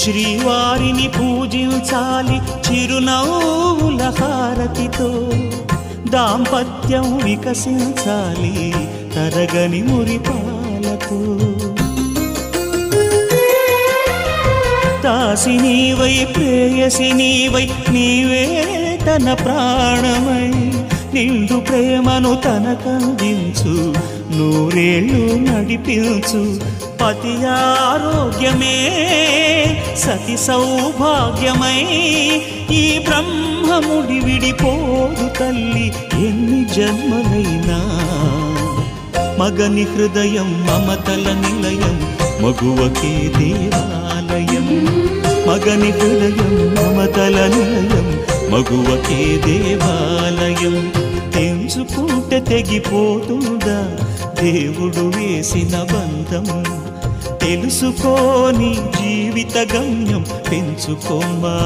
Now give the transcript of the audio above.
శ్రీవారిని పూజించాలి చిరునవ్వుల హారతితో, దాంపత్యం వికసించాలి తరగని మురిపాలతో. దాసి నీవై ప్రేయసి నీవై నీవే తన ప్రాణమై, నిండు ప్రేమను తనకందించు నూరేళ్ళు నడిపించు. పతి ఆరోగ్యమే సతి సౌభాగ్యమై, ఈ బ్రహ్మముడి విడిపోదు తల్లి ఎన్ని జన్మలైనా. మగని హృదయం మమతల నిలయం, మగువకే దేవాలయం. మగని హృదయం మమతల నిలయం, మగువకే దేవాలయం. తెంచుకుంటే తెగిపోతుందా దేవుడు వేసిన బంధం? తెలుసుకోని జీవిత గమ్యం పెంచుకోమానుబంధం.